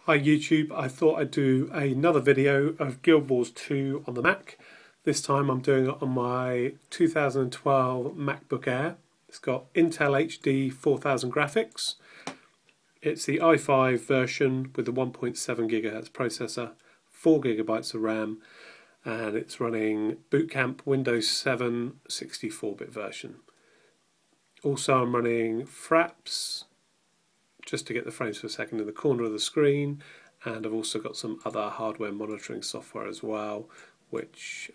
Hi YouTube, I thought I'd do another video of Guild Wars 2 on the Mac. This time I'm doing it on my 2012 MacBook Air. It's got Intel HD4000 graphics. It's the i5 version with the 1.7 GHz processor, 4 GB of RAM, and it's running Bootcamp Windows 7 64-bit version. Also I'm running Fraps, just to get the frames per second in the corner of the screen, and I've also got some other hardware monitoring software as well, which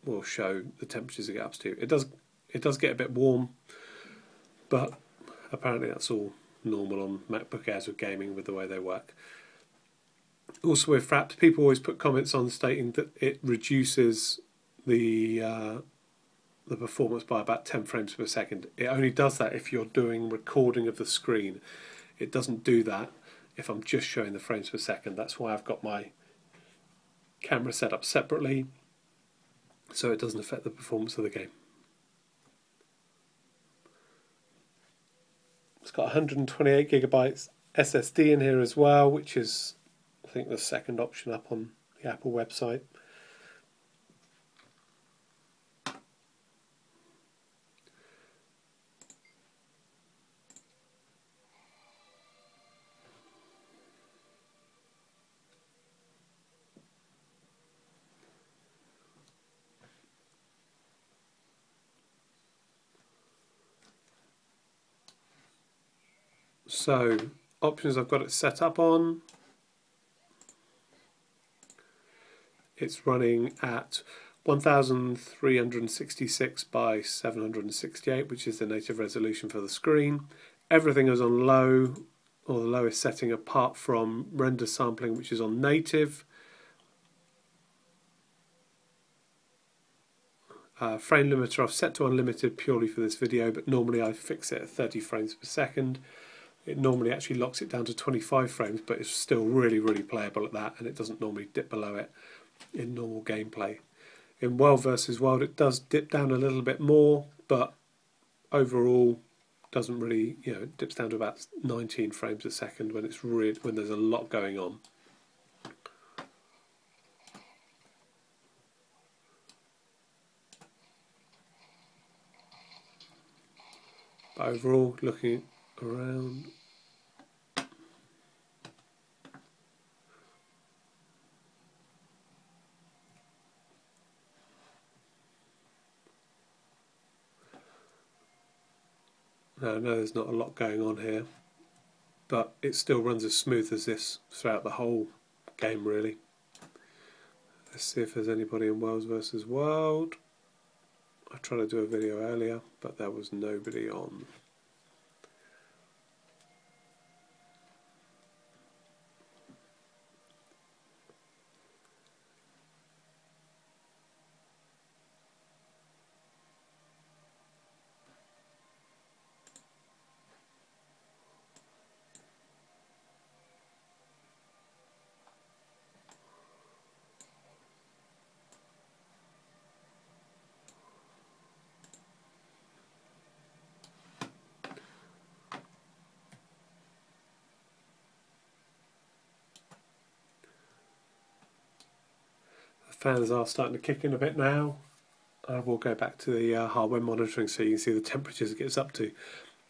will show the temperatures it gets up to. It does get a bit warm, but apparently that's all normal on MacBook Airs with gaming with the way they work. Also with Fraps, people always put comments on stating that it reduces the performance by about 10 frames per second. It only does that if you're doing recording of the screen. It doesn't do that if I'm just showing the frames per second. That's why I've got my camera set up separately, so it doesn't affect the performance of the game. It's got 128 gigabytes SSD in here as well, which is I think the second option up on the Apple website. So, options I've got it set up on. It's running at 1366 by 768, which is the native resolution for the screen. Everything is on low, or the lowest setting, apart from render sampling, which is on native. Frame limiter I've set to unlimited purely for this video, but normally I fix it at 30 frames per second. It normally actually locks it down to 25 frames, but it's still really playable at that, and it doesn't normally dip below it in normal gameplay. In World vs World it does dip down a little bit more, but overall doesn't really, it dips down to about 19 frames a second when it's when there's a lot going on. But overall, looking around, I know there's not a lot going on here, but it still runs as smooth as this throughout the whole game really. Let's see if there's anybody in World vs World. I tried to do a video earlier, but there was nobody on. Fans are starting to kick in a bit now. I will go back to the hardware monitoring so you can see the temperatures it gets up to.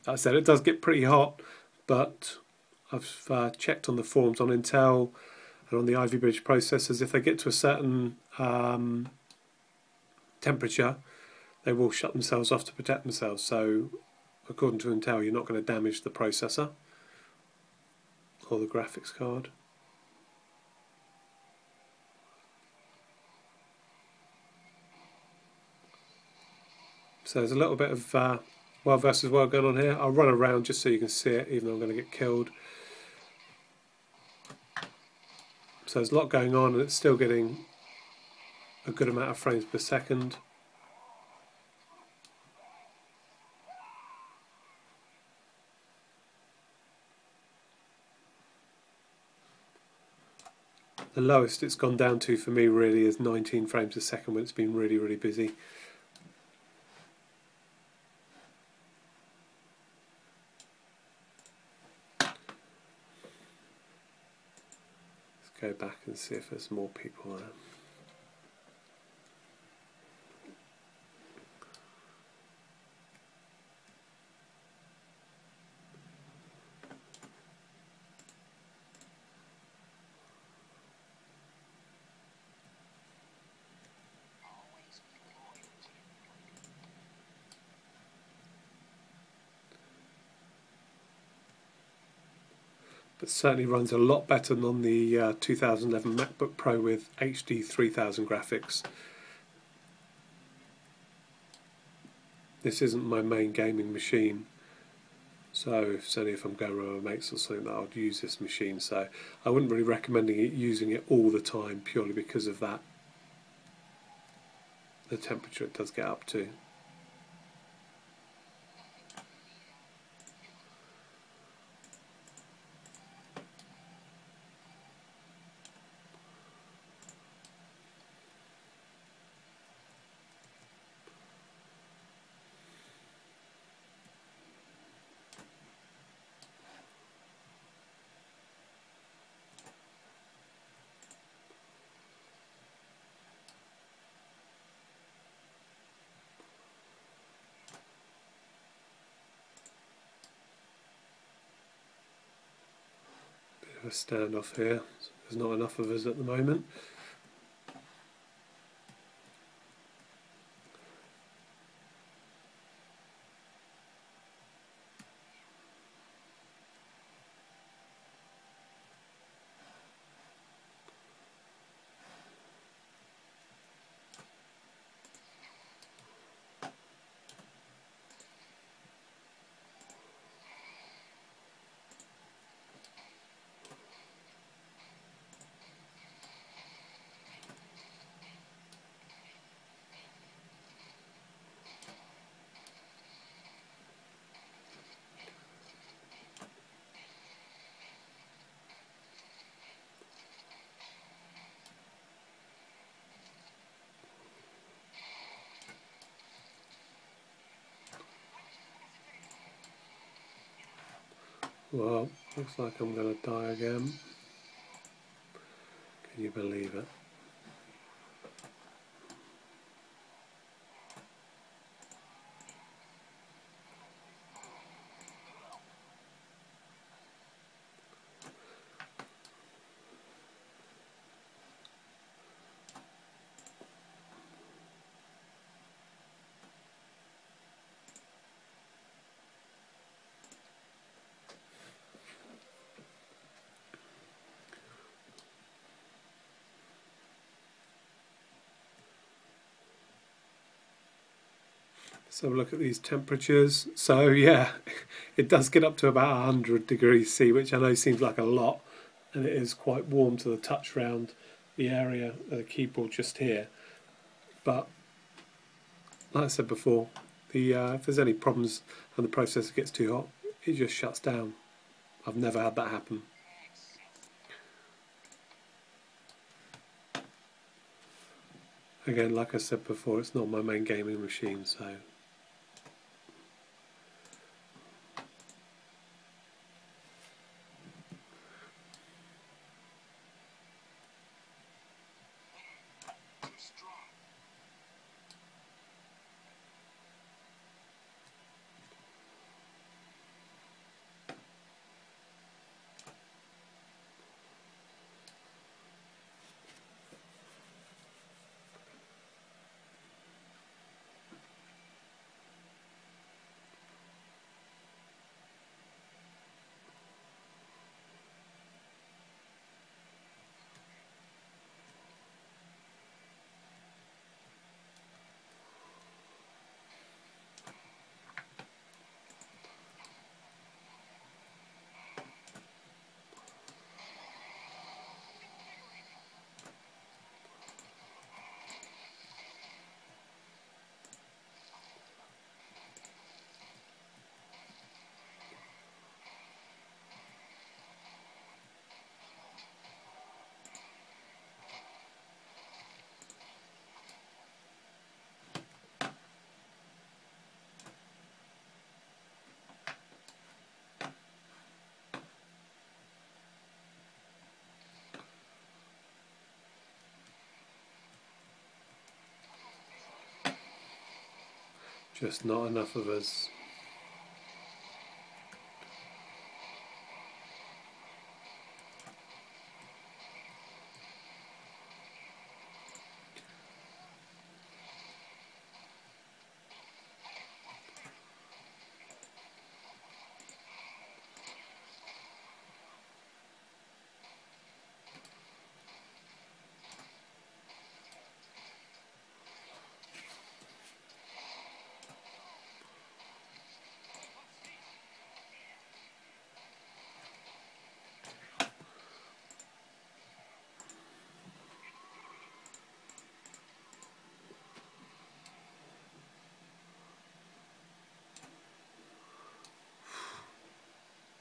Like I said, it does get pretty hot, but I've checked on the forums on Intel and on the Ivy Bridge processors. If they get to a certain temperature, they will shut themselves off to protect themselves. So according to Intel, you're not going to damage the processor or the graphics card. So there's a little bit of World vs World going on here. I'll run around just so you can see it, even though I'm going to get killed. So there's a lot going on, and it's still getting a good amount of frames per second. The lowest it's gone down to for me really is 19 frames a second when it's been really busy. go back and see if there's more people there. But certainly runs a lot better than on the 2011 MacBook Pro with HD4000 graphics. This isn't my main gaming machine, so certainly if I'm going with my mates or something, that I would use this machine. So I wouldn't really recommend using it all the time, purely because of that, the temperature it does get up to. A standoff here. There's not enough of us at the moment. Well, looks like I'm going to die again. Can you believe it? Let's have a look at these temperatures. So yeah, it does get up to about 100 degrees C, which I know seems like a lot, and it is quite warm to the touch around the area of the keyboard just here. But like I said before, if there's any problems and the processor gets too hot, it just shuts down. I've never had that happen. Again, like I said before, it's not my main gaming machine, so Just not enough of us.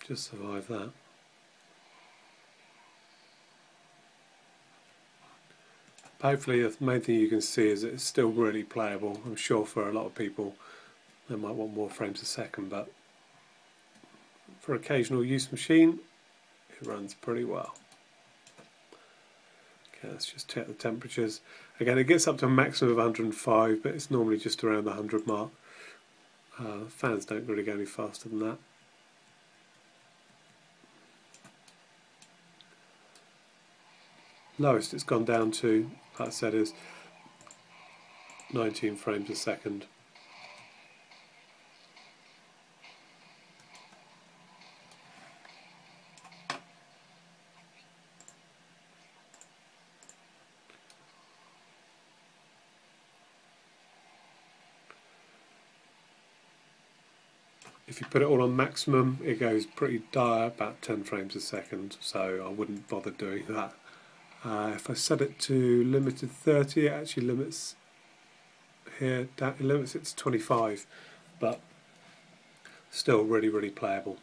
Just survive that. Hopefully the main thing you can see is that it's still really playable. I'm sure for a lot of people they might want more frames a second, but for occasional use machine it runs pretty well. Okay, let's just check the temperatures. Again, it gets up to a maximum of 105, but it's normally just around the 100 mark. Fans don't really go any faster than that. Lowest it's gone down to, like I said, is 19 frames a second. If you put it all on maximum, it goes pretty dire, about 10 frames a second, so I wouldn't bother doing that. If I set it to limited 30, it actually limits here, it limits it to 25, but still really, really playable.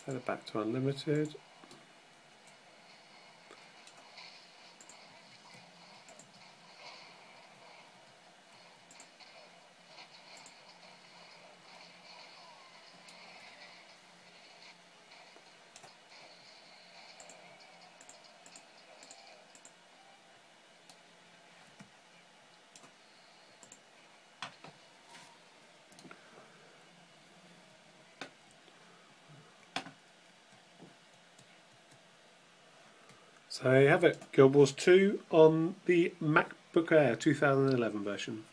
Set it back to unlimited. So there you have it, Guild Wars 2 on the Macbook Air 2011 version.